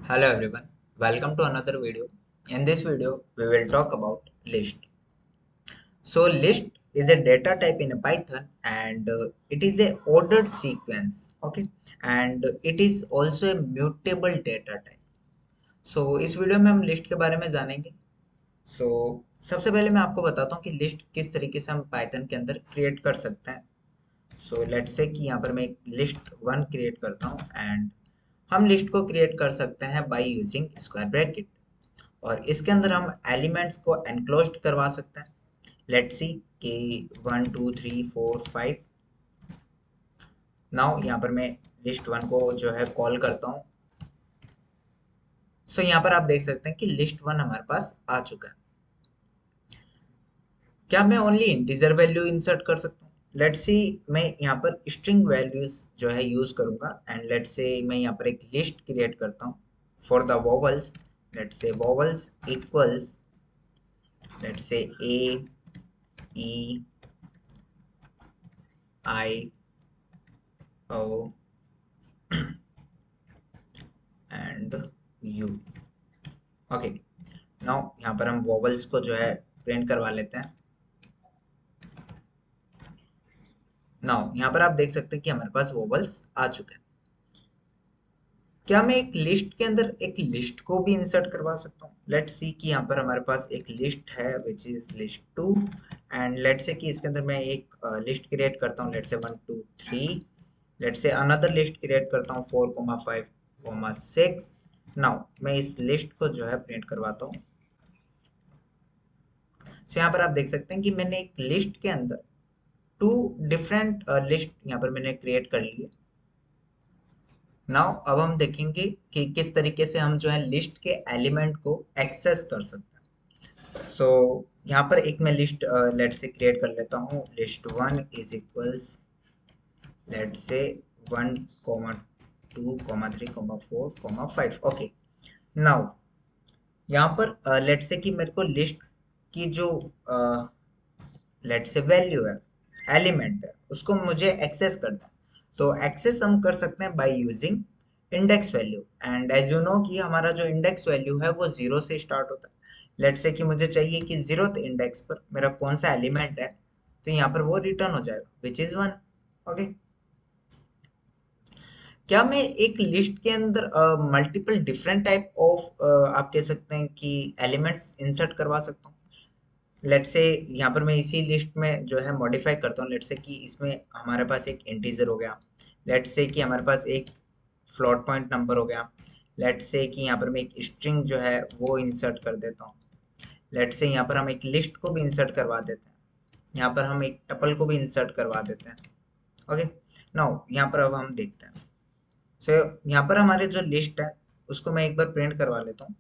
Hello everyone, welcome to another video. In this video, we will talk about list. So list is a data type in Python and it is a ordered sequence, okay? And it is also a mutable data type. So इस video में हम list के बारे में जानेंगे. So सबसे पहले मैं आपको बताता हूँ कि लिस्ट किस तरीके से हम पाइथन के अंदर क्रिएट कर सकते हैं. सो लेट्स से कि यहाँ पर मैं एक लिस्ट वन क्रिएट करता हूँ एंड हम लिस्ट को क्रिएट कर सकते हैं बाय यूजिंग स्क्वायर ब्रैकेट और इसके अंदर हम एलिमेंट्स को एनक्लोज्ड करवा सकते हैं. लेट्स सी कि 1 2 3 4 5. नाउ यहाँ पर मैं लिस्ट वन को जो है कॉल करता हूँ. सो यहाँ पर आप देख सकते हैं कि लिस्ट वन हमारे पास आ चुका है. क्या मैं ओनली इंटीजर वैल्यू इंसर्ट कर सकता हूँ? लेट्स सी मैं यहाँ पर स्ट्रिंग वैल्यूज जो है यूज करूंगा एंड लेट्स से मैं यहाँ पर एक लिस्ट क्रिएट करता हूँ for the vowels. Let's say vowels equals let's say A E I O and U. Okay, now यहाँ पर हम वोवल्स को जो है प्रिंट करवा लेते हैं. नाउ यहाँ पर आप देख सकते हैं कि हमारे पास वोवल्स आ चुके हैं. क्या मैं एक लिस्ट के अंदर एक लिस्ट को भी इंसर्ट करवा सकता हूँ? लेट्स सी कि यहाँ पर हमारे पास एक लिस्ट है which is list two and let's say कि इसके अंदर मैं एक लिस्ट क्रिएट करता हूँ. Let's say 1 2 3. Let's say another list create करता हूँ 4 5 6. नाउ मैं इस लिस्ट को जो है प्रिंट करवाता हूँ. सो यहाँ पर आप देख सकते हैं कि मैंने एक लिस्ट के अंदर टू डिफरेंट लिस्ट यहाँ पर मैंने क्रिएट कर ली है. नाउ अब हम देखेंगे कि किस तरीके से हम जो है लिस्ट के एलिमेंट को एक्सेस कर सकते हैं. सो यहाँ पर एक मैं लिस्ट लेट से क्रिएट कर लेता हूँ. List one is equals let say 1 2 3 4 5. Okay, now यहाँ पर लेट से कि मेरे को लिस्ट की जो लेट से वैल्यू है एलिमेंट है उसको मुझे एक्सेस करना है. तो एक्सेस हम कर सकते हैं by using index value and as you know कि हमारा जो इंडेक्स वैल्यू है वो जीरो से स्टार्ट होता है. लेट्स से कि मुझे चाहिए कि जीरोथ इंडेक्स पर मेरा कौन सा एलिमेंट है तो यहाँ पर वो रिटर्न हो जाएगा विच इज वन. ओके, क्या मैं एक लिस्ट के अंदर मल्टीपल डिफरेंट टाइप ऑफ आप कह सकते हैं कि एलिमेंट्स इंसर्ट करवा सकता हूँ? लेट्स से यहाँ पर मैं इसी लिस्ट में जो है मॉडिफाई करता हूँ. लेट्स से कि इसमें हमारे पास एक इंटीजर हो गया. लेट्स से कि हमारे पास एक फ्लोट पॉइंट नंबर हो गया. लेट्स से कि यहाँ पर मैं एक स्ट्रिंग जो है वो इंसर्ट कर देता हूँ. लेट्स से यहाँ पर हम एक लिस्ट को भी इंसर्ट करवा देते हैं. यहाँ पर हम एक टपल को भी इंसर्ट करवा देते हैं. ओके, नाउ यहाँ पर अब हम देखते हैं. सो यहाँ पर हमारे जो लिस्ट है उसको मैं एक बार प्रिंट करवा लेता हूँ.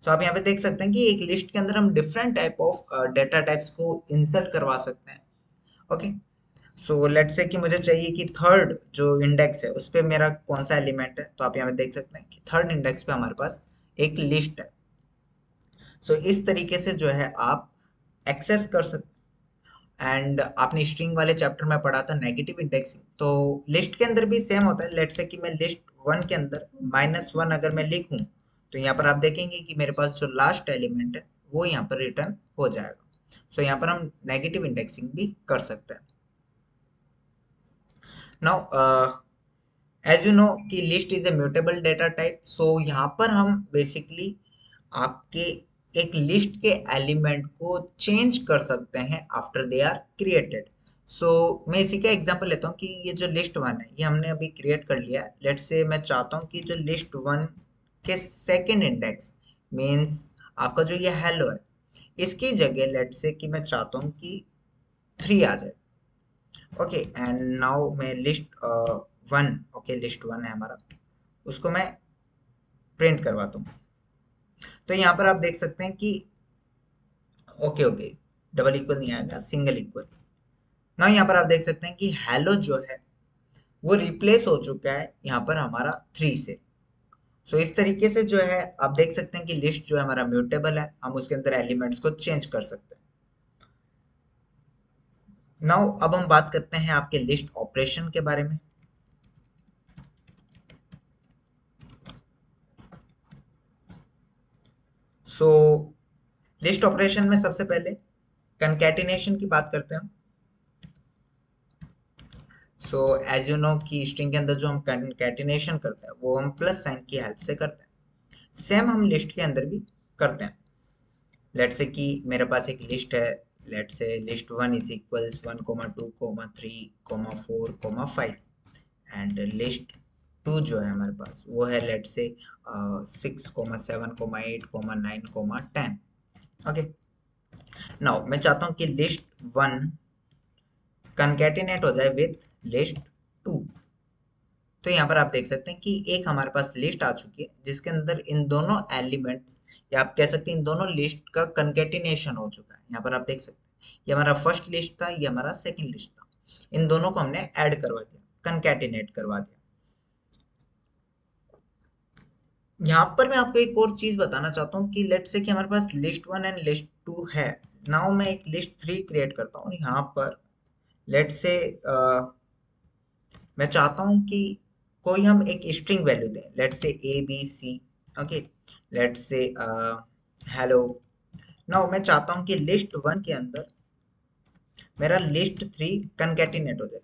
तो आप यहाँ पे देख सकते हैं कि एक लिस्ट के अंदर हम different type of data types को इंसर्ट करवा सकते हैं. ओके, सो लेट्स से कि मुझे चाहिए कि थर्ड जो इंडेक्स है उस पे मेरा कौन सा एलिमेंट है. तो आप यहाँ पे देख सकते हैं कि थर्ड इंडेक्स पे हमारे पास एक लिस्ट है. सो इस तरीके से जो है आप एक्सेस कर सकते हैं. एंड आपने स्ट्रिंग वाले चैप्टर में पढ़ा था नेगेटिव इंडेक्सिंग, तो लिस्ट के अंदर भी सेम होता है. लेट्स से कि मैं लिस्ट वन के अंदर -1 अगर मैं लिखूं तो यहाँ पर आप देखेंगे कि मेरे पास जो लास्ट एलिमेंट है वो यहाँ पर रिटर्न हो जाएगा. सो यहाँ पर हम नेगेटिव इंडेक्सिंग भी कर सकते हैं. नाउ एज यू नो कि list is a mutable data type. So यहाँ पर हम बेसिकली आपके एक लिस्ट के एलिमेंट को चेंज कर सकते हैं आफ्टर दे आर क्रिएटेड. सो मैं इसी का एग्जांपल लेता हूँ कि ये जो लिस्ट वन है ये हमने अभी क्रिएट कर लिया है. लेट्स से मैं चाहता हूँ कि जो लिस्ट वन के सेकंड इंडेक्स मींस आपका जो ये हेलो है इसकी जगह लेट्स से कि मैं चाहता हूँ कि 3 आ जाए. ओके, एंड नाउ मैं list one, okay list one है हमारा, उसको मैं प्रिंट करवाता हूँ. तो यहाँ पर आप देख सकते हैं कि ओके ओके डबल इक्वल नहीं आएगा, सिंगल इक्वल. ना यहाँ पर आप देख सकते हैं कि हेलो जो है वो रिप्लेस हो चुका है यहाँ पर हमारा 3 से. सो इस तरीके से जो है आप देख सकते हैं कि लिस्ट जो है हमारा म्यूटेबल है, हम उसके अंदर एलिमेंट्स को चेंज कर सकते हैं. नाउ अब हम बात करते हैं आपके लिस्ट ऑपरेशन के बारे में. सो लिस्ट ऑपरेशन में सबसे पहले कंकैटिनेशन की बात करते हैं। सो एज यू नो कि स्ट्रिंग के अंदर जो हम कंकैटिनेशन करते हैं वो हम प्लस साइन की हेल्प से करते हैं। सेम हम लिस्ट के अंदर भी करते हैं। लेट से कि मेरे पास एक लिस्ट है। Let say list one is equals 1,2,3,4,5 and list two जो है हमारे पास वो है लेट से 6,7,8,9,10। ओके, नाउ मैं चाहता हूँ कि लिस्ट वन कंकैटिनेट हो जाए विथ लिस्ट टू। तो यहाँ पर आप देख सकते हैं कि एक हमारे पास लिस्ट आ चुकी है जिसके अंदर इन दोनों एलिमेंट्स या आप कह सकते हैं इन दोनों लिस्ट का कंकैटिनेशन हो चुका है। यहाँ पर आप देख सकते हैं ये हमारा फर्स्ट लिस्ट था, ये हमारा सेकंड लिस्ट था। इन दोनों को हमने ऐड करवा दिया, कंकैटिनेट करवा दिया। यहाँ पर मैं आपको एक और चीज बताना चाहता हूँ कि लेट से कि हमारे पास list one and list two है। नाउ मैं एक लिस्ट थ्री क्रिएट करता हूँ। यहाँ पर लेट से मैं चाहता हूँ कि कोई हम एक स्ट्रिंग वैल्यू दें। लेट से ABC। ओके, लेट से हेलो। नाउ मैं चाहता हूँ कि लिस्ट वन के अंदर मेरा लिस्ट थ्री कंकैटिनेट हो जाए।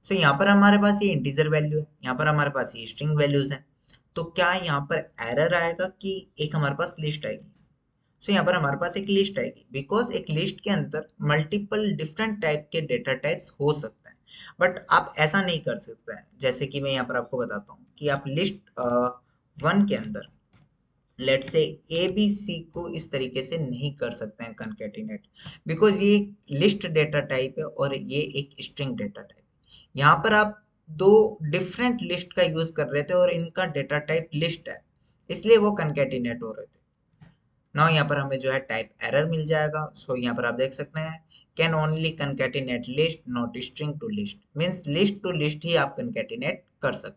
सो यहाँ पर हमारे पास ये इंटीजर वैल्यू है, यहाँ पर हमारे पास ये स्ट्रिंग वैल्यूज हैं। तो क्या यहाँ पर एरर आएगा कि एक हमारे पास लिस्ट आएगी? सो यहाँ पर हमारे पास एक लिस्ट आएगी बिकॉज एक लिस्ट के अंदर मल्टीपल डिफरेंट टाइप के डेटा टाइप्स हो सकते हैं। बट आप ऐसा नहीं कर सकते हैं। जैसे कि मैं यहाँ पर आपको बताता हूँ कि आप लिस्ट वन के अंदर लेट से ए बी सी को इस तरीके से नहीं कर सकते हैं कंकैटिनेट, बिकॉज ये लिस्ट डेटा टाइप है और ये एक स्ट्रिंग डेटा टाइप। यहाँ पर आप दो डिफरेंट लिस्ट का यूज कर रहे थे और इनका डेटा टाइप लिस्ट है, इसलिए वो कंकैटिनेट हो रहे थे। नाउ यहाँ पर हमें जो है टाइप एरर मिल जाएगा। सो यहाँ पर आप देख सकते हैं can only concatenate list not string to list, means list to list ही आप कंकैटिनेट कर सकते हैं।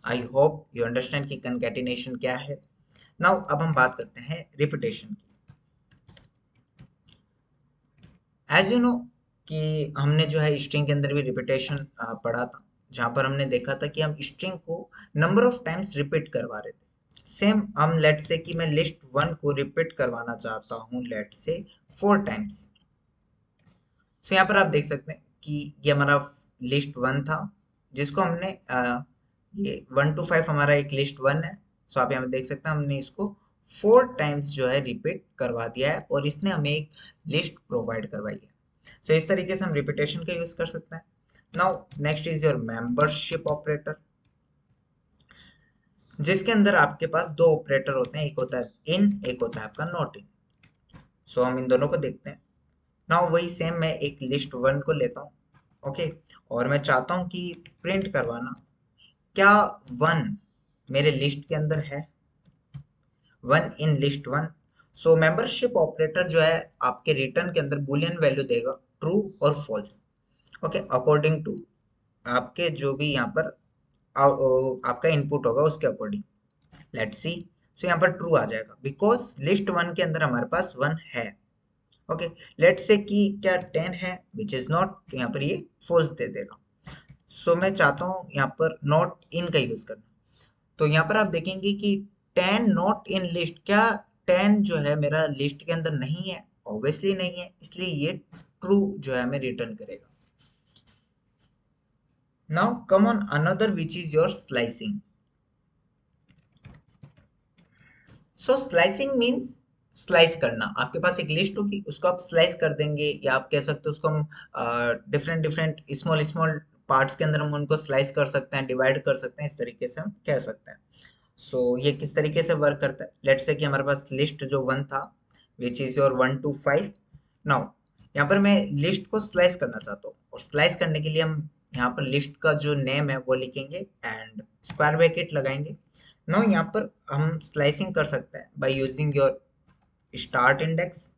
आई होप यू अंडरस्टैंड कि कंकैटिनेशन क्या है। नाउ अब हम बात करते हैं रिपीटेशन की। एज यू नो कि हमने जो है स्ट्रिंग के अंदर भी रिपीटेशन पढ़ा था, जहां पर हमने देखा था कि हम स्ट्रिंग को नंबर ऑफ टाइम्स रिपीट करवा रहे थे। सेम हम लेट से कि मैं लिस्ट वन को रिपीट करवाना चाहता हूँ लेट से 4 टाइम्स। सो यहाँ पर आप देख सकते हैं कि ये हमारा लिस्ट वन था जिसको हमने ये 1 to 5 हमारा एक लिस्ट वन है। सो आप यहाँ पे देख सकते हैं हमने इसको 4 टाइम्स जो है रिपीट करवा दिया है और इसने हमें एक लिस्ट प्रोवाइड करवाई है। सो इस तरीके से हम रिपीटेशन का यूज कर सकते हैं। Now next is your membership operator, जिसके अंदर आपके पास दो ऑपरेटर होते हैं, एक होता है इन, एक होता है आपका नॉट इन। सो हम इन दोनों को देखते हैं। नाउ वही सेम मैं एक लिस्ट वन को लेता हूँ। ओके, और मैं चाहता हूँ कि प्रिंट करवाना क्या वन मेरे लिस्ट के अंदर है, one in list one. So membership operator जो है आपके रिटर्न के अंदर बुलियन वैल्यू देगा, ट्रू और फॉल्स। ओके, अकॉर्डिंग टू आपके जो भी यहाँ पर आपका इनपुट होगा उसके अकॉर्डिंग। Let's see. सो यहाँ पर ट्रू आ जाएगा बिकॉज लिस्ट वन के अंदर हमारे पास वन है। ओके, लेट्स से कि क्या 10 है विच इज नॉट, तो यहाँ पर ये फॉल्स दे देगा। सो मैं चाहता हूँ यहाँ पर नॉट इन का यूज करना। तो यहाँ पर आप देखेंगे कि 10 नॉट इन लिस्ट, क्या 10 जो है मेरा लिस्ट के अंदर नहीं है? ऑब्वियसली नहीं है, इसलिए ये ट्रू जो है हमें रिटर्न करेगा। Now come on another which is your slicing. So slicing means slice करना। आपके पास एक लिस्ट होगी, उसको आप स्लाइस कर देंगे, या आप कह सकते हो उसको हम different different small small parts के अंदर हम उनको स्लाइस कर सकते हैं, डिवाइड कर सकते हैं, इस तरीके से हम कह सकते हैं। सो ये किस तरीके से वर्क करता है? लेट्स से कि हमारे पास लिस्ट जो वन था which is your 1 to 5। Now यहाँ पर मैं लिस्ट को स्लाइस करना चाहता हूँ, और स्लाइस करने के लिए हम यहाँ पर लिस्ट का जो नेम है वो लिखेंगे एंड स्क्वायर ब्रैकेट लगाएंगे। नाउ यहाँ पर हम स्लाइसिंग कर सकते हैं by using your start index.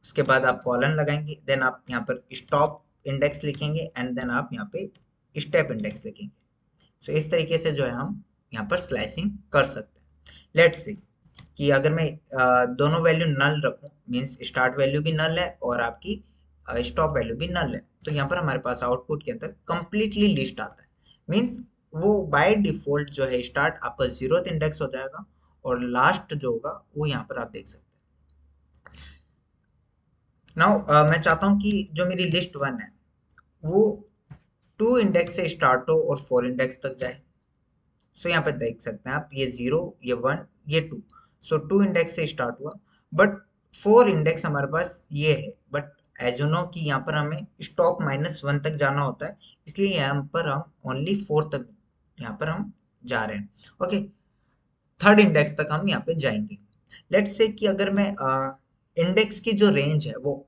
उसके बाद आप कॉलन लगाएंगे, देन आप यहाँ पर स्टॉप इंडेक्स लिखेंगे एंड देन आप यहाँ पे स्टेप इंडेक्स लिखेंगे। सो इस तरीके से जो है हम यहाँ पर स्लाइसिंग कर सकते हैं। लेट्स सी कि अगर मैं दोनों वैल्यू नल रखूं, मीन्स स्टार्ट वैल्यू भी नल है और आपकी स्टॉप वैल्यू भी नल है, तो यहाँ पर हमारे पास आउटपुट के अंदर कंप्लीटली लिस्ट आता है। मीन्स वो बाय डिफॉल्ट जो है स्टार्ट आपका 0th इंडेक्स हो जाएगा और लास्ट जो होगा वो यहाँ पर आप देख सकते हैं। नाउ मैं चाहता हूँ कि जो मेरी लिस्ट वन है वो 2 इंडेक्स से स्टार्ट हो और 4 इंडेक्स तक जाए। सो यहाँ पे देख सकते हैं आप, ये 0, ये 1, ये 2। सो 2 इंडेक्स से स्टार्ट हुआ, बट 4 इंडेक्स हमारे पास ये है, बट एज यू नो कि यहाँ पर हमें स्टॉप -1 तक जाना होता है, इसलिए यहाँ पर हम ओनली 4 तक यहाँ पर हम जा रहे हैं। ओके, थर्ड इंडेक्स तक हम यहाँ पे जाएंगे। लेट्स से कि अगर मैं इंडेक्स की जो रेंज है वो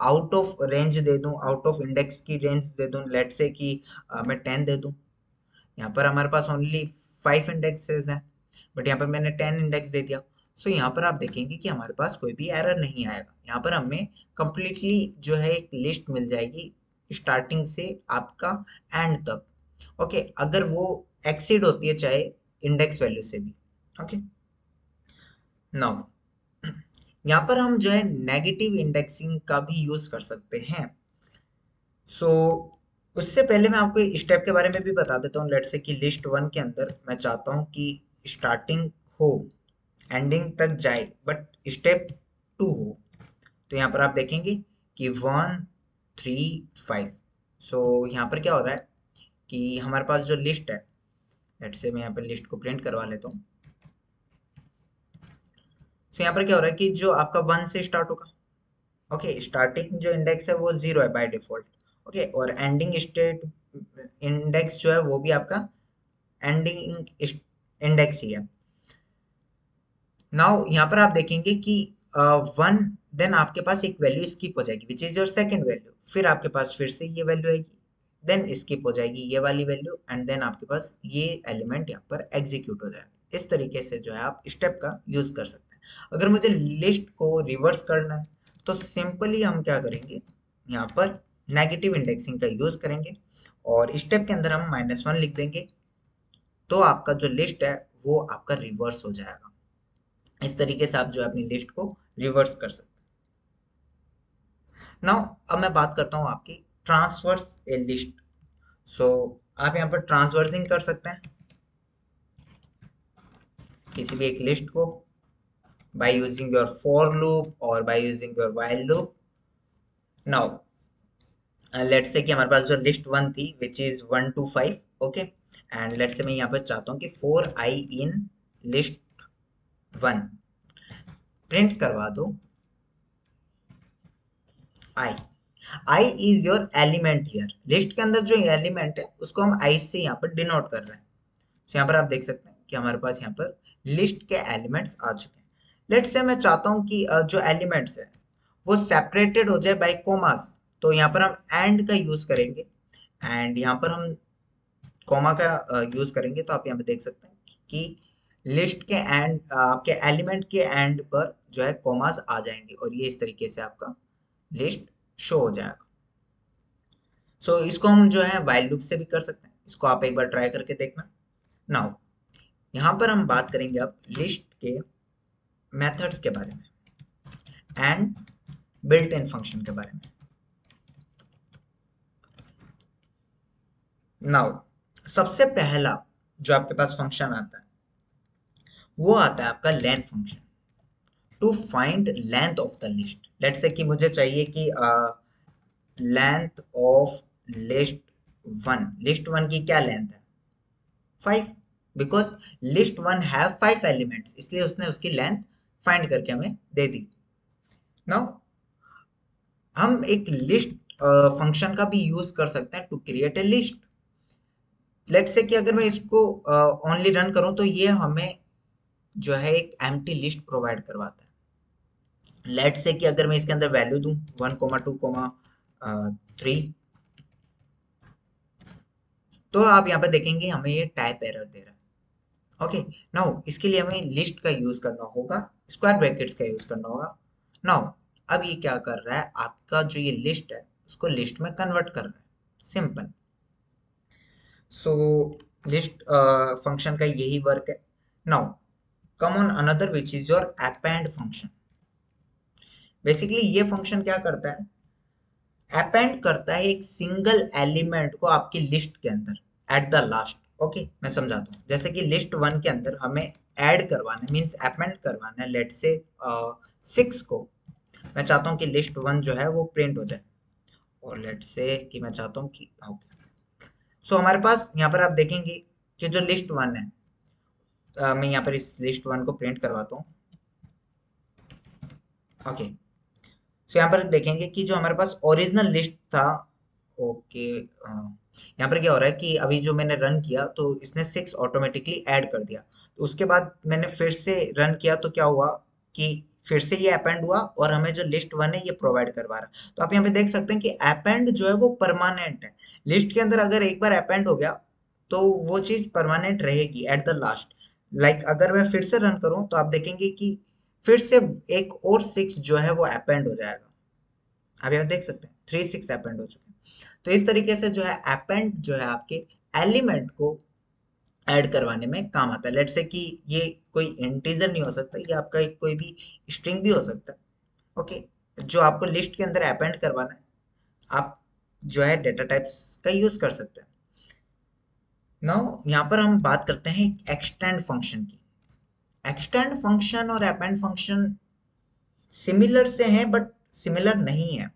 आउट ऑफ रेंज दे दूं, आउट ऑफ इंडेक्स की रेंज दे दूं, लेट्स से कि मैं 10 दे दूं। यहाँ पर हमारे पास ओनली 5 इंडेक्सेस हैं, बट यहाँ पर मैंने 10 इंडेक्स दे दिया। सो यहाँ पर आप देखेंगे कि हमारे पास कोई भी एरर नहीं आएगा। यहाँ पर हमें कंप्लीटली जो है एक लिस्ट मिल जाएगी स्टार्टिंग से आपका एंड तक। ओके, अगर वो एक्सीड होती है चाहे इंडेक्स वैल्यू से भी। ओके, नाउ यहाँ पर हम जो है नेगेटिव इंडेक्सिंग का भी यूज कर सकते हैं। सो उससे पहले मैं आपको स्टेप के बारे में भी बता देता हूँ। लेट्स से कि लिस्ट वन के अंदर मैं चाहता हूँ कि स्टार्टिंग हो, एंडिंग तक जाए, बट स्टेप टू हो। तो यहाँ पर आप देखेंगे कि 1 3 5। सो यहाँ पर क्या हो रहा है कि हमारे पास जो लिस्ट है, लेट्स से मैं यहाँ पर लिस्ट को प्रिंट करवा लेता हूँ। सो यहाँ पर क्या हो रहा है कि जो आपका 1 से स्टार्ट होगा, ओके, स्टार्टिंग जो इंडेक्स है वो 0 है बाय डिफॉल्ट। ओके, और एंडिंग स्टेट इंडेक्स जो है वो भी आपका एंडिंग इंडेक्स ही है। नाउ यहाँ पर आप देखेंगे कि 1, देन आपके पास एक वैल्यू स्किप हो जाएगी which is your second value, फिर आपके पास फिर से ये वैल्यू आएगी, देन स्किप हो जाएगी ये वाली वैल्यू, एंड देन आपके पास ये एलिमेंट यहाँ पर एग्जीक्यूट हो जाएगा। इस तरीके से जो है आप स्टेप का यूज कर सकते हैं। अगर मुझे लिस्ट को रिवर्स करना है तो सिंपली हम क्या करेंगे, यहाँ पर नेगेटिव इंडेक्सिंग का यूज करेंगे और स्टेप के अंदर हम -1 लिख देंगे, तो आपका जो लिस्ट है वो आपका रिवर्स हो जाएगा। इस तरीके से आप जो है अपनी लिस्ट को रिवर्स कर सकते हैं। नाउ अब मैं बात करता हूँ आपकी ट्रांसवर्स ए लिस्ट। सो आप यहाँ पर ट्रांसवर्सिंग कर सकते हैं किसी भी एक लिस्ट को by using your for loop और by using your while loop. Now let's say कि हमारे पास जो लिस्ट वन थी which is 1 to 5। Okay, and let's say मैं यहाँ पर चाहता हूँ कि 4i in list one print करवा दो i। I is your element here. List के अंदर जो एलिमेंट है उसको हम आई से यहाँ पर डिनोट कर रहे हैं। तो यहाँ पर आप देख सकते हैं कि हमारे पास यहाँ पर लिस्ट के एलिमेंट्स आ चुके हैं। लेट्स से मैं चाहता हूँ कि जो एलिमेंट्स है वो सेपरेटेड हो जाए बाय कोमास, तो यहाँ पर हम एंड का यूज करेंगे, एंड यहाँ पर हम कोमा का यूज करेंगे। तो आप यहाँ पे देख सकते हैं कि लिस्ट के एंड आपके एलिमेंट के एंड पर जो है कोमास आ जाएंगे और ये इस तरीके से आपका लिस्ट शो हो जाएगा। सो इसको हम जो है व्हाइल लूप से भी कर सकते हैं। इसको आप एक बार ट्राई करके देखना। नाउ यहाँ पर हम बात करेंगे अब लिस्ट के मेथड्स के बारे में एंड बिल्ट इन फंक्शन के बारे में। नाउ सबसे पहला जो आपके पास फंक्शन आता है वो आता है आपका len function to find length of the list. Let's say कि मुझे चाहिए कि लेंथ ऑफ लिस्ट वन की क्या लेंथ है, 5, because list one have 5 elements, इसलिए उसने उसकी लेंथ फाइंड करके हमें दे दी। नाउ हम एक लिस्ट फंक्शन का भी यूज कर सकते हैं to create a list. Let's say कि अगर मैं इसको ओनली रन करूं तो ये हमें जो है एक एम्प्टी लिस्ट प्रोवाइड करवाता है। लेट्स से कि अगर मैं इसके अंदर वैल्यू दूं 1, 2, 3, तो आप यहाँ पे देखेंगे हमें ये टाइप एरर दे रहा है। ओके, नाउ इसके लिए हमें लिस्ट का यूज करना होगा, स्क्वायर ब्रैकेट्स का यूज करना होगा। नाउ अब ये क्या कर रहा है, आपका जो ये लिस्ट है उसको लिस्ट में कन्वर्ट कर रहा है, सिंपल। सो लिस्ट फंक्शन का यही वर्क है। Now come on another which is your append function. Basically ये फंक्शन क्या करता है, अपेंड करता है एक सिंगल एलिमेंट को आपकी लिस्ट के अंदर एट द लास्ट। ओके, मैं समझाता हूँ। जैसे कि लिस्ट वन के अंदर हमें ऐड करवाना है, मीन्स अपेंड करवाना है, लेट से 6 को मैं चाहता हूँ कि लिस्ट 1 जो है वो प्रिंट हो जाए, और लेट से कि मैं चाहता हूँ कि ओके। सो हमारे पास यहाँ पर आप देखेंगे कि जो लिस्ट 1 है, मैं यहाँ पर इस लिस्ट 1 को प्रिंट करवाता हूँ। ओके, सो यहाँ पर देखेंगे कि जो हमारे पास ओरिजिनल लिस्ट था, ओके, यहाँ पर क्या हो रहा है कि अभी जो मैंने रन किया तो इसने 6 ऑटोमेटिकली ऐड कर दिया। तो उसके बाद मैंने फिर से रन किया तो क्या हुआ कि फिर से ये अपेंड हुआ और हमें जो लिस्ट 1 है ये प्रोवाइड करवा रहा है। तो आप यहाँ पे देख सकते हैं कि अपेंड जो है वो परमानेंट है। लिस्ट के अंदर अगर एक बार अपेंड हो गया तो वो चीज परमानेंट रहेगी एट द लास्ट। लाइक अगर मैं फिर से रन करूं तो आप देखेंगे कि फिर से एक और 6 जो है वो अपेंड हो जाएगा। आप यहाँ देख सकते हैं 3 6 अपेंड हो चुके हैं। तो इस तरीके से जो है अपेंड जो है आपके एलिमेंट को ऐड करवाने में काम आता है। लेट से कि ये कोई इंटीजर नहीं हो सकता, ये आपका एक कोई भी स्ट्रिंग भी हो सकता है। ओके, जो आपको लिस्ट के अंदर अपेंड करवाना है, आप जो है डेटा टाइप्स का यूज कर सकते हैं। नाउ यहाँ पर हम बात करते हैं एक्सटेंड फंक्शन की। एक्सटेंड फंक्शन और अपेंड फंक्शन सिमिलर से हैं बट सिमिलर नहीं है।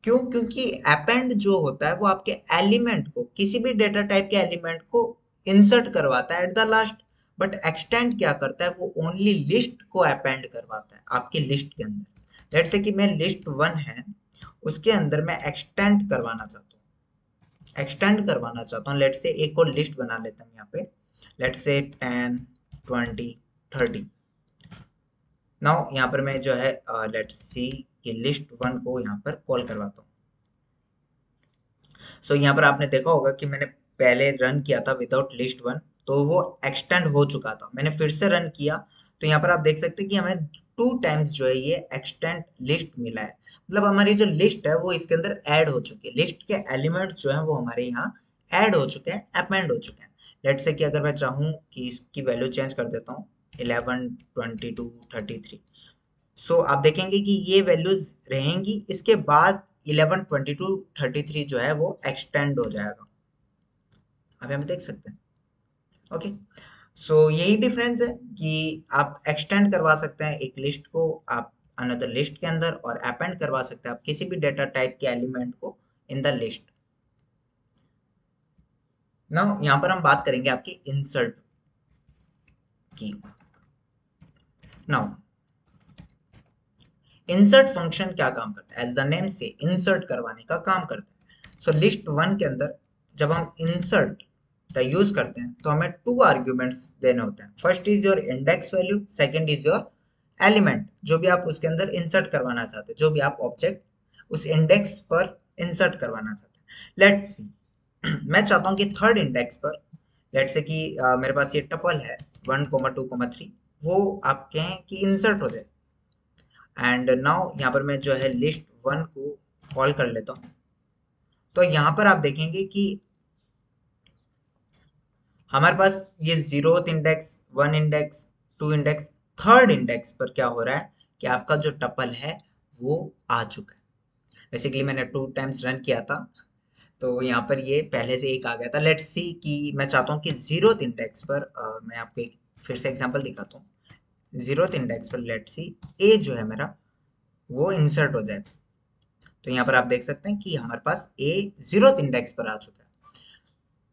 क्यों? क्योंकि अपेंड जो होता है वो आपके एलिमेंट को, किसी भी डेटा टाइप के एलिमेंट को इंसर्ट करवाता है at the last. But extend क्या करता है, वो ओनली लिस्ट को अपेंड करवाता है आपकी लिस्ट के अंदर। लेट्स से कि मैं लिस्ट 1 है उसके अंदर मैं एक्सटेंड करवाना चाहता हूँ, लेट्स से एक और लिस्ट बना लेता हूँ यहाँ पे, लेट्स से 10 20 30। नाउ यहाँ पर मैं जो है लेट्स सी कि लिस्ट 1 को यहाँ पर कॉल करवाता हूँ। सो यहाँ पर आपने देखा होगा कि मैंने पहले रन किया था विदाउट लिस्ट 1, तो वो एक्सटेंड हो चुका था। मैंने फिर से रन किया तो यहाँ पर आप देख सकते हैं कि हमें 2 टाइम्स जो है ये एक्सटेंड लिस्ट मिला है। मतलब हमारी जो लिस्ट है वो इसके अंदर ऐड हो चुकी है, लिस्ट के एलिमेंट्स जो है वो हमारे यहाँ ऐड हो चुके हैं, अपेंड हो चुके हैं। लेट से कि अगर मैं चाहूँ कि इसकी वैल्यू चेंज कर देता हूँ 11 22 33, सो आप देखेंगे कि ये वैल्यूज रहेंगी, इसके बाद 11 22 33 जो है वो एक्सटेंड हो जाएगा। आप यहाँ पे देख सकते हैं। ओके, सो यही डिफरेंस है कि आप एक्सटेंड करवा सकते हैं एक लिस्ट को आप अनदर लिस्ट के अंदर, और अपेंड करवा सकते हैं आप किसी भी डेटा टाइप के एलिमेंट को इन द लिस्ट। नाउ यहाँ पर हम बात करेंगे आपकी इंसर्ट की। नाउ इंसर्ट फंक्शन क्या काम करता है? एज द नेम से इंसर्ट करवाने का काम करता है। सो लिस्ट 1 के अंदर जब हम इंसर्ट का यूज करते हैं तो हमें 2 आर्ग्यूमेंट्स देने होते हैं। First is your index value, second is your element, जो भी आप उसके अंदर इंसर्ट करवाना चाहते हैं, जो भी आप ऑब्जेक्ट उस इंडेक्स पर इंसर्ट करवाना चाहते हैं। लेट्स सी मैं चाहता हूँ कि थर्ड इंडेक्स पर, लेट्स से कि मेरे पास ये टपल है 1 2 3, वो आप कहें कि इंसर्ट हो जाए। एंड नाउ यहाँ पर मैं जो है लिस्ट 1 को कॉल कर लेता हूँ। तो यहाँ पर आप देखेंगे कि हमारे पास ये 0th index, 1 index, 2 index, third index पर क्या हो रहा है कि आपका जो टपल है वो आ चुका है। बेसिकली मैंने 2 टाइम्स रन किया था तो यहाँ पर ये पहले से एक आ गया था। लेट्स सी कि मैं चाहता हूँ कि 0th इंडेक्स पर मैं आपको एक फिर से एग्जांपल दिखाता हूँ। 0th इंडेक्स पर लेट्स सी ए जो है मेरा वो इंसर्ट हो जाए। तो यहाँ पर आप देख सकते हैं कि हमारे पास ए 0th इंडेक्स पर आ चुका है।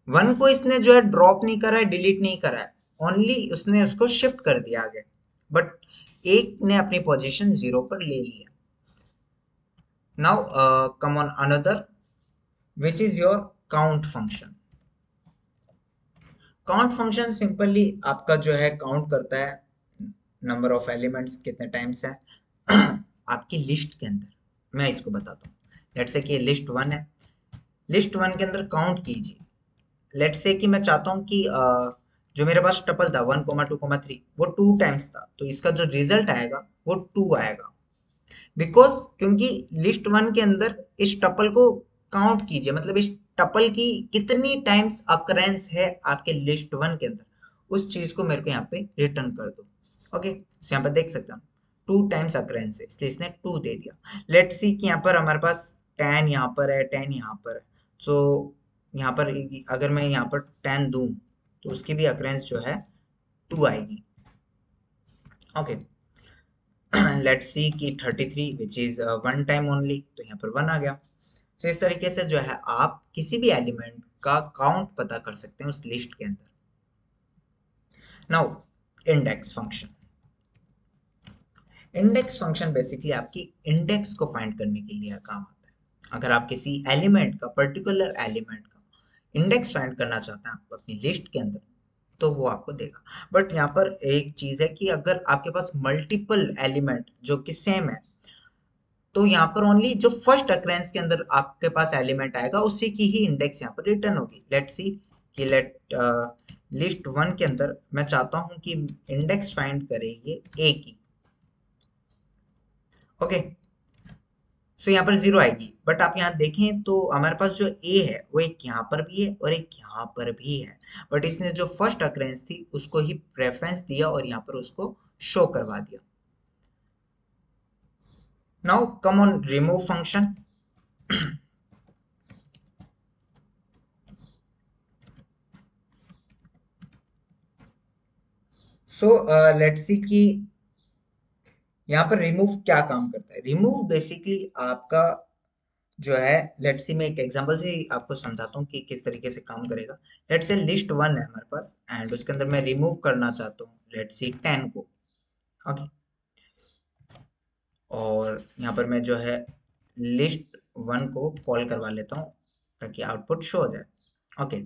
1 को इसने जो है ड्रॉप नहीं करा है, डिलीट नहीं करा है, ओनली उसने उसको शिफ्ट कर दिया आगे, बट एक ने अपनी पोजीशन 0 पर ले लिया। Now come on another which is your count function. Count function simply आपका जो है काउंट करता है नंबर ऑफ एलिमेंट्स कितने टाइम्स है आपकी लिस्ट के अंदर। मैं इसको बताता हूँ। लेट्स से कि लिस्ट 1 है, लिस्ट 1 के अंदर काउंट कीजिए। लेट्स से कि मैं चाहता हूँ कि जो मेरे पास टपल था 1 2 3 वो 2 टाइम्स था, तो इसका जो रिजल्ट आएगा वो 2 आएगा। बिकॉज क्योंकि लिस्ट 1 के अंदर इस टपल को काउंट कीजिए, मतलब इस टपल की कितनी टाइम्स अकरेंस है आपके लिस्ट 1 के अंदर, उस चीज को मेरे को यहाँ पे रिटर्न कर दो। ओके, तो यहाँ पर देख सकते हैं 2 टाइम्स अकरेंस है, इसलिए इसने 2 दे दिया। लेट्स सी कि यहाँ पर हमारे पास 10 यहाँ पर है, 10 यहाँ पर है। सो यहाँ पर अगर मैं यहाँ पर 10 दूं तो उसकी भी अकरेंस जो है 2 आएगी। ओके, लेट्स सी कि 33 which is one time only, तो यहाँ पर 1 आ गया। तो इस तरीके से जो है आप किसी भी एलिमेंट का काउंट पता कर सकते हैं उस लिस्ट के अंदर। Now index function, index function basically आपकी इंडेक्स को फाइंड करने के लिए काम आता है। अगर आप किसी एलिमेंट का, पर्टिकुलर एलिमेंट का इंडेक्स फाइंड करना चाहते हैं आप अपनी लिस्ट के अंदर, तो वो आपको देगा। बट यहाँ पर एक चीज है कि अगर आपके पास मल्टीपल एलिमेंट जो कि सेम है, तो यहाँ पर ओनली जो फर्स्ट अक्रेंस के अंदर आपके पास एलिमेंट आएगा उसी की ही इंडेक्स यहाँ पर रिटर्न होगी। लेट्स सी कि लिस्ट वन के अंदर मैं चाहता हूँ कि इंडेक्स फाइंड करे ये ए की। ओके, सो यहाँ पर 0 आएगी। बट आप यहाँ देखें तो हमारे पास जो ए है वो एक यहाँ पर भी है और एक यहाँ पर भी है, बट इसने जो फर्स्ट अक्रेंस थी उसको ही प्रेफरेंस दिया और यहाँ पर उसको शो करवा दिया। Now come on remove function. So let's see कि यहाँ पर रिमूव क्या काम करता है। रिमूव बेसिकली आपका जो है, लेट्स सी मैं एक एग्जांपल से आपको समझाता हूँ कि किस तरीके से काम करेगा। लेट्स से लिस्ट वन है हमारे पास एंड उसके अंदर मैं रिमूव करना चाहता हूँ लेट्स सी 10 को। ओके, और यहाँ पर मैं जो है लिस्ट वन को कॉल करवा लेता हूँ ताकि आउटपुट शो हो जाए। ओके,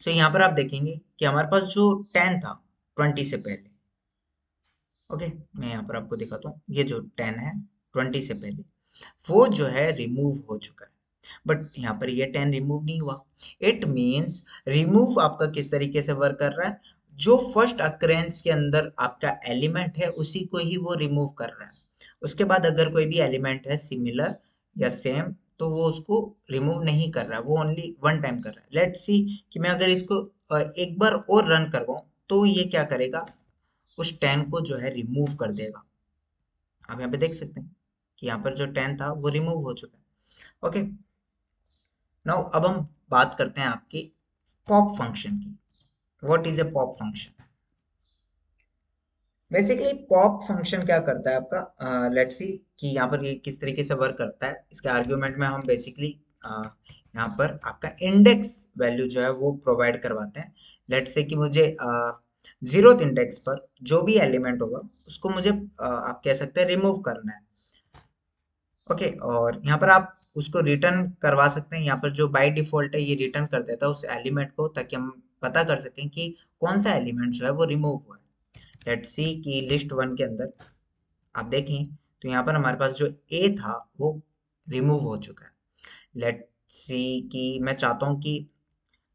सो यहाँ पर आप देखेंगे कि हमारे पास जो 10 था 20 से पहले। ओके, मैं यहाँ पर आपको दिखाता हूँ, ये जो 10 है 20 से पहले वो जो है रिमूव हो चुका है। बट यहाँ पर ये 10 रिमूव नहीं हुआ। इट मीन्स रिमूव आपका किस तरीके से वर्क कर रहा है, जो फर्स्ट अक्रेंस के अंदर आपका एलिमेंट है उसी को ही वो रिमूव कर रहा है। उसके बाद अगर कोई भी एलिमेंट है सिमिलर या सेम तो वो उसको रिमूव नहीं कर रहा है, वो ओनली वन टाइम कर रहा है। लेट्स सी कि मैं अगर इसको एक बार और रन करवाऊं तो ये क्या करेगा, उस 10 को जो है रिमूव कर देगा। आप यहाँ पे देख सकते हैं कि यहाँ पर जो 10 था वो रिमूव हो चुका है। ओके, नाउ अब हम बात करते हैं आपकी पॉप फंक्शन की। What is a pop function? Basically pop function क्या करता है आपका, लेट्स सी कि यहाँ पर ये किस तरीके से वर्क करता है। इसके आर्ग्यूमेंट में हम बेसिकली यहाँ पर आपका इंडेक्स वैल्यू जो है वो प्रोवाइड करवाते हैं। लेट्स से कि मुझे जीरोथ इंडेक्स पर जो भी एलिमेंट होगा उसको मुझे आप कह सकते हैं रिमूव करना है। ओके, और यहाँ पर आप उसको रिटर्न करवा सकते हैं। यहाँ पर जो बाय डिफॉल्ट है ये रिटर्न कर देता है उस एलिमेंट को, ताकि हम पता कर सकें कि कौन सा एलिमेंट जो है वो रिमूव हुआ है। लेट्स सी कि लिस्ट वन के अंदर आप देखें तो यहाँ पर हमारे पास जो ए था वो रिमूव हो चुका है। लेट्स सी कि मैं चाहता हूँ कि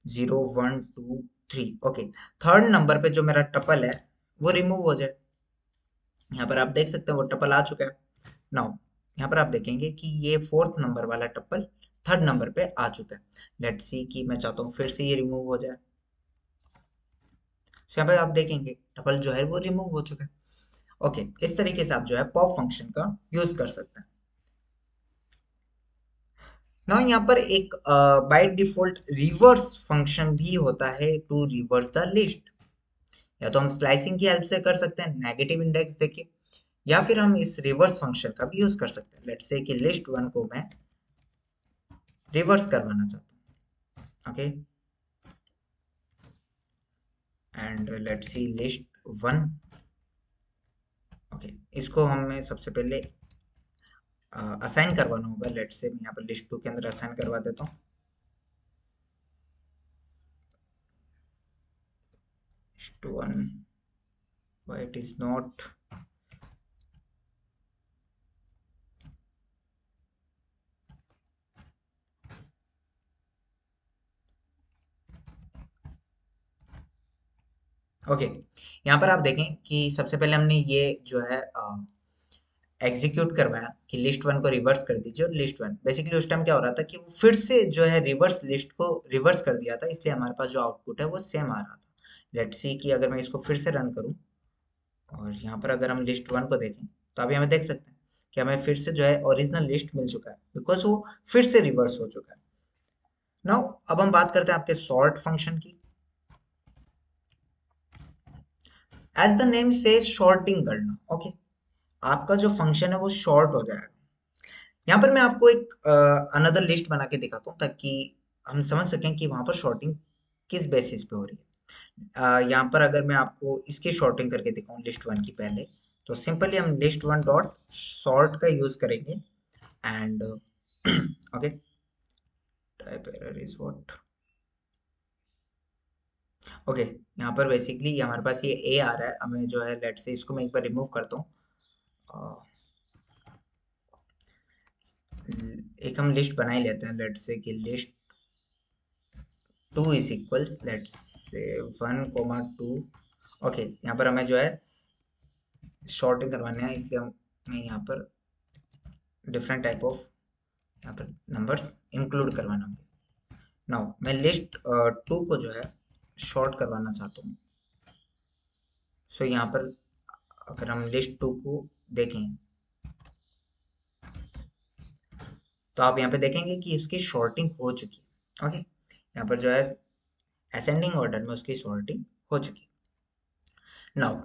0 1 2 3, ओके, थर्ड नंबर पे जो मेरा टपल है वो रिमूव हो जाए। यहाँ पर आप देख सकते हैं वो टपल आ चुका है। नाउ यहाँ पर आप देखेंगे कि ये फोर्थ नंबर वाला टप्पल थर्ड नंबर पे आ चुका है। लेट्स सी कि मैं चाहता हूँ फिर से ये रिमूव हो जाए, तो यहाँ पर आप देखेंगे टपल जो है वो रिमूव हो चुका है। ओके, इस तरीके से आप जो है पॉप फंक्शन का यूज कर सकते हैं। ना यहाँ पर एक बाय डिफॉल्ट रिवर्स फंक्शन भी होता है टू रिवर्स द लिस्ट। या तो हम स्लाइसिंग की हेल्प से कर सकते हैं नेगेटिव इंडेक्स देके, या फिर हम इस रिवर्स फंक्शन का भी यूज कर सकते हैं। लेट्स से कि लिस्ट वन को मैं रिवर्स करवाना चाहता हूँ। Okay, and let's see list one. Okay, इसको हमें सबसे पहले असाइन करवाना होगा। लेट्स से मैं यहाँ पर लिस्ट टू के अंदर असाइन करवा देता हूँ list one. Why it is not? Okay, यहाँ पर आप देखें कि सबसे पहले हमने ये जो है एग्जीक्यूट करवाया कि लिस्ट वन को रिवर्स कर दीजिए, और लिस्ट वन बेसिकली उस टाइम क्या हो रहा था कि वो फिर से जो है रिवर्स लिस्ट को रिवर्स कर दिया था, इसलिए हमारे पास जो आउटपुट है वो सेम आ रहा था। लेट्स सी कि अगर मैं इसको फिर से रन करूं और यहाँ पर अगर हम लिस्ट वन को देखें तो अभी हमें देख सकते हैं कि हमें फिर से जो है ओरिजिनल लिस्ट मिल चुका है, बिकॉज वो फिर से रिवर्स हो चुका है। नाउ अब हम बात करते हैं आपके सॉर्ट फंक्शन की। एज द नेम से शॉर्टिंग करना। ओके, आपका जो फंक्शन है वो शॉर्ट हो जाएगा। यहाँ पर मैं आपको एक अनदर लिस्ट बना के दिखाता हूँ ताकि हम समझ सकें कि वहां पर शॉर्टिंग किस बेसिस पे हो रही है। यहाँ पर अगर मैं आपको इसकी शॉर्टिंग करके दिखाऊं लिस्ट वन की पहले, तो सिंपली हम लिस्ट वन डॉट शॉर्ट का यूज करेंगे and okay, type error is what. Okay, यहाँ पर बेसिकली हमारे पास ये ए आ रहा है, हमें जो है लेट से इसको मैं एक बार रिमूव करता हूँ। एक हम लिस्ट बना ही लेते हैं, लेट से कि list two is equals let say 1, 2। Okay, यहाँ पर हमें जो है शॉर्टिंग करवाने हैं, इसलिए हमें यहाँ पर डिफरेंट टाइप ऑफ यहाँ पर नंबर्स इंक्लूड करवाना होंगे। नाउ मैं लिस्ट टू को जो है शॉर्ट करवाना चाहता हूँ। सो यहाँ पर अगर हम लिस्ट टू को देखें तो आप यहाँ पे देखेंगे कि इसकी शॉर्टिंग हो चुकी है। ओके, यहाँ पर जो है असेंडिंग ऑर्डर में उसकी सॉर्टिंग हो चुकी है। नाउ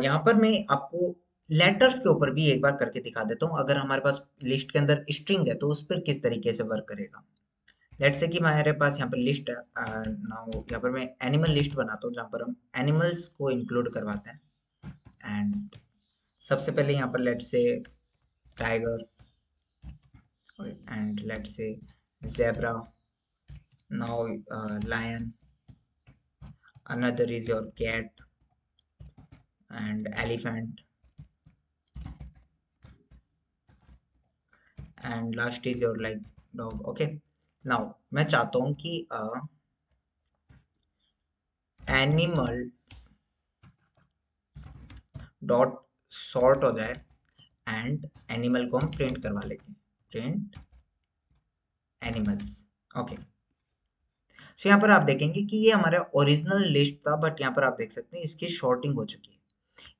यहाँ पर मैं आपको लेटर्स के ऊपर भी एक बार करके दिखा देता हूँ। अगर हमारे पास लिस्ट के अंदर स्ट्रिंग है तो उस पर किस तरीके से वर्क करेगा। लेट्स से कि हमारे पास यहाँ पर लिस्ट है। नाउ यहाँ पर मैं एनिमल लिस्ट बनाता हूँ जहाँ पर हम एनिमल्स को इंक्लूड करवाते हैं। एंड सबसे पहले यहाँ पर let's say tiger and let's say zebra, now lion, another is your cat and elephant, and last is your like dog. Okay, now मैं चाहता हूँ कि एनिमल्स डॉट सॉर्ट हो जाए एंड एनिमल को हम प्रिंट करवा लेंगे, प्रिंट एनिमल्स। ओके, सो यहाँ पर आप देखेंगे कि ये हमारा ओरिजिनल लिस्ट था, बट यहाँ पर आप देख सकते हैं इसकी शॉर्टिंग हो चुकी है।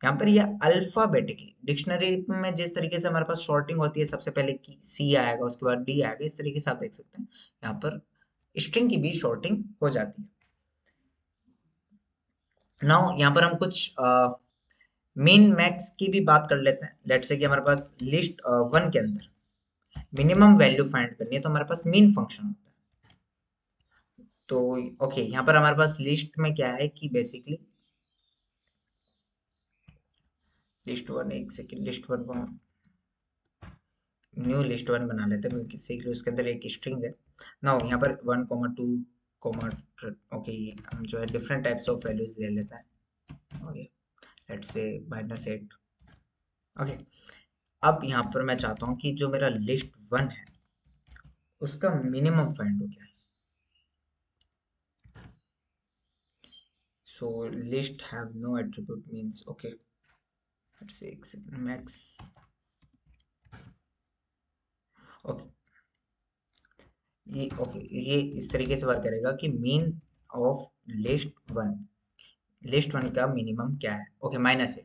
यहाँ पर ये अल्फाबेटिकली डिक्शनरी में जिस तरीके से हमारे पास शॉर्टिंग होती है, सबसे पहले की सी आएगा उसके बाद डी आएगा, इस तरीके से आप देख सकते हैं यहाँ पर स्ट्रिंग की भी शॉर्टिंग हो जाती है। नाउ यहाँ पर हम कुछ मीन मैक्स की भी बात कर लेते हैं। लेट्स से कि हमारे पास लिस्ट वन के अंदर मिनिमम वैल्यू फाइंड करनी है तो हमारे पास मीन फंक्शन होता है। तो ओके, यहाँ पर हमारे पास लिस्ट में क्या है कि बेसिकली लिस्ट वन, एक सेकेंड, लिस्ट वन को न्यू लिस्ट वन बना लेते हैं किसी के, उसके अंदर एक स्ट्रिंग है। नाउ यहाँ पर 1, 2, ओके, हम जो है डिफरेंट टाइप्स ऑफ वैल्यूज ले लेते हैं। ओके, लेट्स से बाइनरी सेट। ओके, अब यहाँ पर मैं चाहता हूँ कि जो मेरा लिस्ट वन है उसका मिनिमम फाइंड हो गया है। So list have no attribute means okay, let's say एक सेकंड मैक्स। ओके, ये इस तरीके से वर्क करेगा कि मीन ऑफ लिस्ट वन का मिनिमम क्या है। ओके, -8।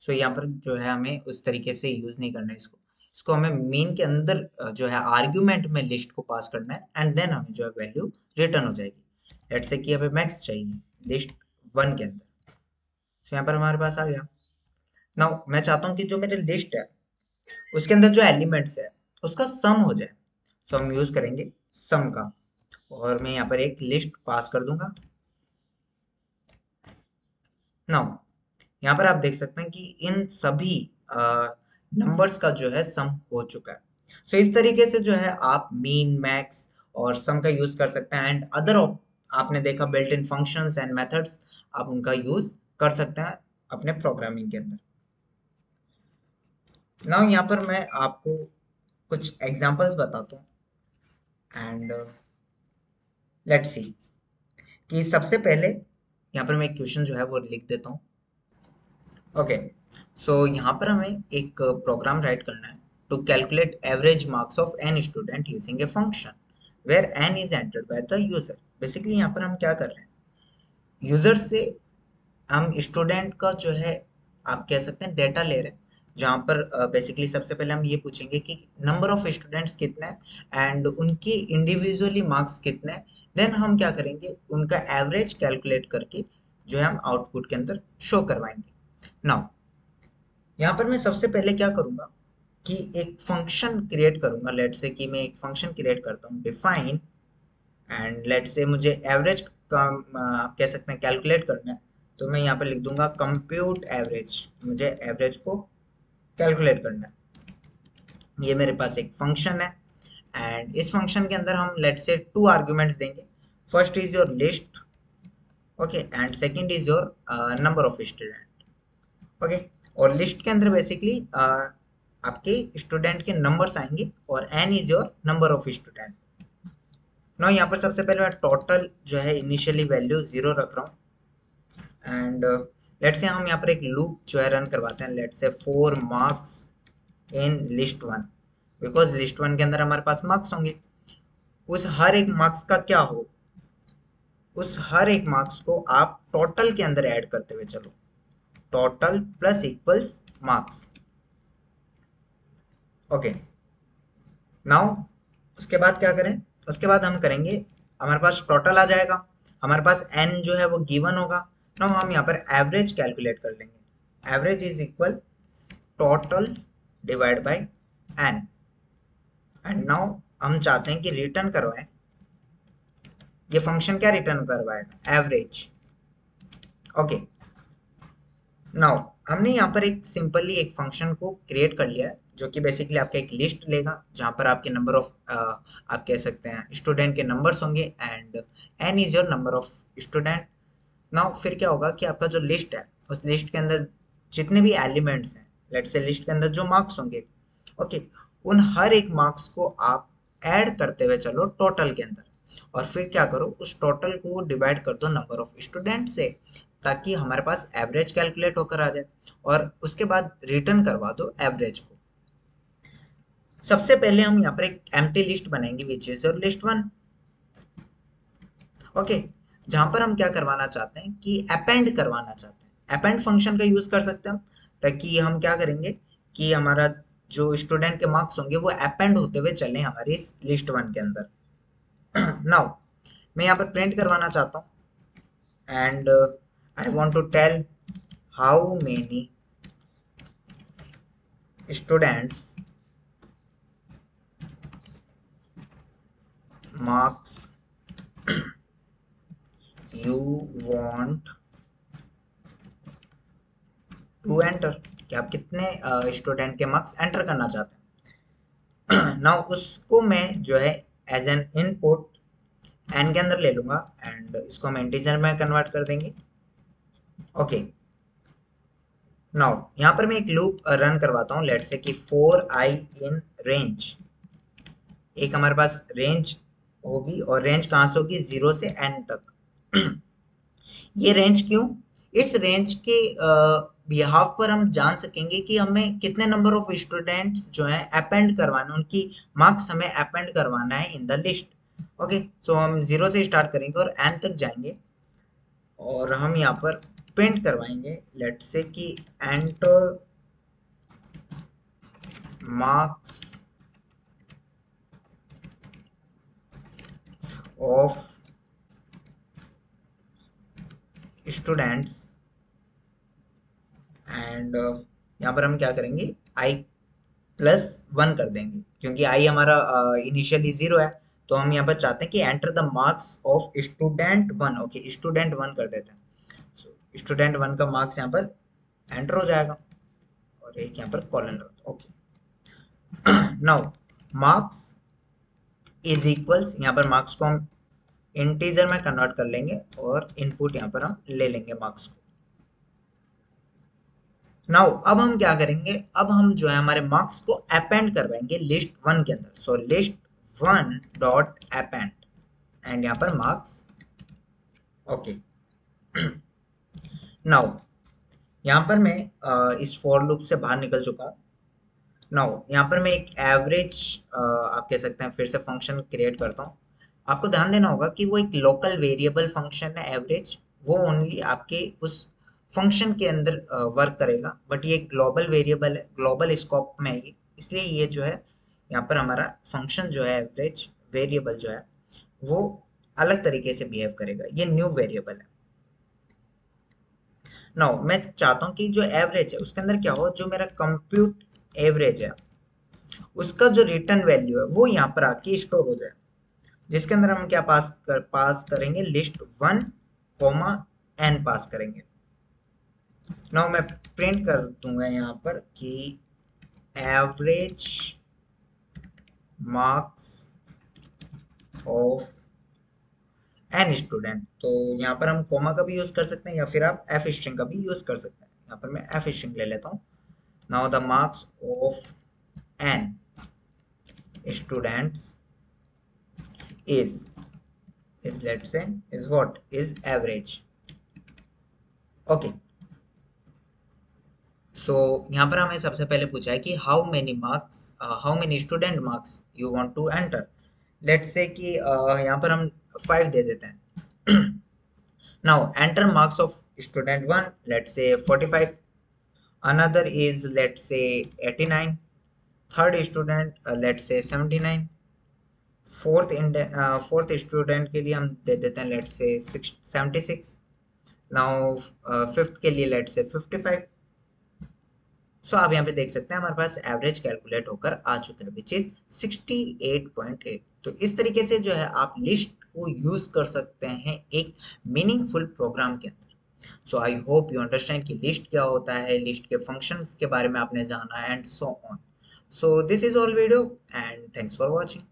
सो यहाँ पर जो है हमें उस तरीके से यूज नहीं करना है इसको, इसको हमें मीन के अंदर जो है आर्ग्यूमेंट में लिस्ट को पास करना है एंड देन हमें जो है वैल्यू रिटर्न हो जाएगी। लेट्स से कि हमें मैक्स चाहिए लिस्ट वन के अंदर, सो यहाँ पर हमारे पास आ गया। नाउ मैं चाहता हूँ कि जो मेरे लिस्ट है उसके अंदर जो एलिमेंट्स है उसका सम हो जाए, तो हम यूज करेंगे सम का, और मैं यहाँ पर एक लिस्ट पास कर दूंगा। नाउ यहाँ पर आप देख सकते हैं कि इन सभी नंबर्स का जो है सम हो चुका है। सो इस तरीके से जो है आप मीन मैक्स और सम का यूज कर सकते हैं एंड अदर आपने देखा built in functions and methods, आप उनका यूज कर सकते हैं अपने प्रोग्रामिंग के अंदर। नाउ यहाँ पर मैं आपको कुछ एग्जांपल्स बताता हूँ एंड लेट्स सी कि सबसे पहले यहाँ पर मैं एक क्वेश्चन जो है वो लिख देता हूँ। ओके, सो यहाँ पर हमें एक प्रोग्राम राइट करना है to calculate average marks of N student using a function where N is entered by the user. Basically यहाँ पर हम क्या कर रहे हैं, यूजर से हम स्टूडेंट का जो है आप कह सकते हैं डेटा ले रहे हैं, जहाँ पर बेसिकली सबसे पहले हम ये पूछेंगे कि नंबर ऑफ स्टूडेंट्स कितने हैं एंड उनके इंडिविजुअली मार्क्स कितने हैं। देन हम क्या करेंगे, उनका एवरेज कैलकुलेट करके जो है हम आउटपुट के अंदर शो करवाएंगे। नाउ यहाँ पर मैं सबसे पहले क्या करूंगा कि एक फंक्शन क्रिएट करूंगा। लेट से कि मैं एक फंक्शन क्रिएट करता हूँ डिफाइन, एंड लेट से मुझे एवरेज का आप कह सकते हैं कैलकुलेट करना है, तो मैं यहाँ पर लिख दूंगा कंप्यूट एवरेज। मुझे एवरेज को कैलकुलेट करना है। ये मेरे पास एक फंक्शन है, एंड इस फंक्शन के अंदर हम लेट से 2 आर्ग्यूमेंट्स देंगे। First is your list, okay, and second is your number of student, okay. और लिस्ट के अंदर बेसिकली आपके स्टूडेंट के नंबर्स आएंगे, और N is your number of student. No यहाँ पर सबसे पहले मैं टोटल जो है इनिशियली वैल्यू 0 रख रहा हूँ, एंड लेट से हम यहाँ पर एक लूप जो है रन करवाते हैं। लेट से 4 marks in list one, because list one के अंदर हमारे पास मार्क्स होंगे। उस हर एक मार्क्स का क्या हो, उस हर एक मार्क्स को आप टोटल के अंदर ऐड करते हुए चलो। Total plus equals marks, okay. Now उसके बाद क्या करें, उसके बाद हम करेंगे, हमारे पास टोटल आ जाएगा, हमारे पास एन जो है वो गिवन होगा। नाउ हम यहाँ पर एवरेज कैलकुलेट कर लेंगे। Average is equal total divide by N, and now हम चाहते हैं कि रिटर्न करवाएं। ये फंक्शन क्या रिटर्न करवाएगा, एवरेज, ओके। नाउ हमने यहाँ पर एक सिंपली एक फंक्शन को क्रिएट कर लिया है, जो कि बेसिकली आपका एक लिस्ट लेगा, जहाँ पर आपके नंबर ऑफ आप कह सकते हैं स्टूडेंट के नंबर्स होंगे, and N is your number of student. Now फिर क्या होगा कि आपका जो लिस्ट है, उस लिस्ट के अंदर जितने भी एलिमेंट्स हैं, लेट से लिस्ट के अंदर जो मार्क्स होंगे, ओके, उन हर एक मार्क्स को आप ऐड करते हुए चलो टोटल के अंदर, और फिर क्या करो, उस टोटल को डिवाइड कर दो नंबर ऑफ स्टूडेंट से, ताकि हमारे पास एवरेज कैलकुलेट होकर आ जाए, और उसके बाद रिटर्न करवा दो एवरेज को। सबसे पहले हम यहाँ पर एक एम्प्टी लिस्ट बनाएंगे which is your list one, okay. जहां पर हम क्या करवाना चाहते हैं कि अपेंड करवाना चाहते हैं, अपेंड फंक्शन का यूज कर सकते हैं हम, ताकि हम क्या करेंगे कि हमारा जो स्टूडेंट के मार्क्स होंगे वो अपेंड होते हुए चले हमारे इस लिस्ट वन के अंदर। नाउ मैं यहाँ पर प्रिंट करवाना चाहता हूँ, and I want to tell how many students marks you want to enter, कि आप कितने स्टूडेंट के मार्क्स एंटर करना चाहते हैं। नाउ उसको मैं जो है एज एन इनपुट एन के अंदर ले लूंगा, एंड इसको हम इंटीजर में कन्वर्ट कर देंगे, ओके। नाउ यहाँ पर मैं एक लूप रन करवाता हूँ। लेट से कि 4i इन रेंज, एक हमारे पास रेंज होगी, और रेंज कहाँ से होगी, 0 से n तक। ये रेंज क्यों, इस रेंज के बिहाफ पर हम जान सकेंगे कि हमें कितने नंबर ऑफ स्टूडेंट्स जो है अपेंड करवाना, उनकी मार्क्स हमें अपेंड करवाना है इन द लिस्ट, ओके। सो हम 0 से स्टार्ट करेंगे और n तक जाएंगे, और हम यहाँ पर प्रिंट करवाएंगे। लेट से कि enter marks of students, and यहाँ पर हम क्या करेंगे, आई प्लस वन कर देंगे, क्योंकि आई हमारा इनिशियली 0 है, तो हम यहाँ पर चाहते हैं कि enter the marks of student one, okay, student one कर देते हैं। सो स्टूडेंट वन का मार्क्स यहाँ पर एंटर हो जाएगा, और एक यहाँ पर colon, okay. Now marks is equals, यहाँ पर मार्क्स को हम इंटीजर में कन्वर्ट कर लेंगे, और इनपुट यहाँ पर हम ले लेंगे मार्क्स को। नाउ अब हम क्या करेंगे, अब हम जो है हमारे मार्क्स को अपेंड करवाएंगे लिस्ट वन के अंदर। So list one dot append, and यहाँ पर मार्क्स, ओके। नाउ यहाँ पर मैं इस फॉर लूप से बाहर निकल चुका हूँ। नाउ यहाँ पर मैं एक एवरेज आप कह सकते हैं फिर से फंक्शन क्रिएट करता हूँ। आपको ध्यान देना होगा कि वो एक लोकल वेरिएबल फंक्शन है एवरेज, वो ओनली आपके उस फंक्शन के अंदर वर्क करेगा, बट ये ग्लोबल वेरिएबल है, ग्लोबल स्कोप में है ये, इसलिए ये जो है यहाँ पर हमारा फंक्शन जो है एवरेज वेरिएबल जो है वो अलग तरीके से बिहेव करेगा, ये न्यू वेरिएबल है। नाउ मैं चाहता हूँ कि जो एवरेज है उसके अंदर क्या हो, जो मेरा कंप्यूट एवरेज है उसका जो रिटर्न वैल्यू है वो यहाँ पर आके स्टोर हो जाए, जिसके अंदर हम क्या पास करेंगे, list one comma N pass करेंगे। नाउ मैं प्रिंट कर दूंगा यहाँ पर कि average marks of N student. तो यहाँ पर हम कॉमा का भी यूज कर सकते हैं या फिर आप एफ स्ट्रिंग का भी यूज कर सकते हैं। यहाँ पर मैं एफ स्ट्रिंग ले लेता हूँ। Now the marks of an students is let's say is what is average। Okay, so यहाँ पर हमें सबसे पहले पूछा है कि how many student marks you want to enter. Let's say कि यहाँ पर हम 5 दे देते हैं। Now enter marks of student one, let's say 45, another is let's say 89, third student let's say 79, fourth student के लिए हम दे देते हैं लेट्स से 76, नाउ फिफ्थ के लिए लेट्स से 55। सो आप यहाँ पे देख सकते हैं हमारे पास एवरेज कैलकुलेट होकर आ चुका है विच इज 68.8। तो इस तरीके से जो है आप लिस्ट को यूज कर सकते हैं एक मीनिंगफुल प्रोग्राम के अंदर। सो आई होप यू अंडरस्टैंड कि लिस्ट क्या होता है, लिस्ट के फंक्शंस के बारे में आपने जाना and so on. So this is all video and thanks for watching.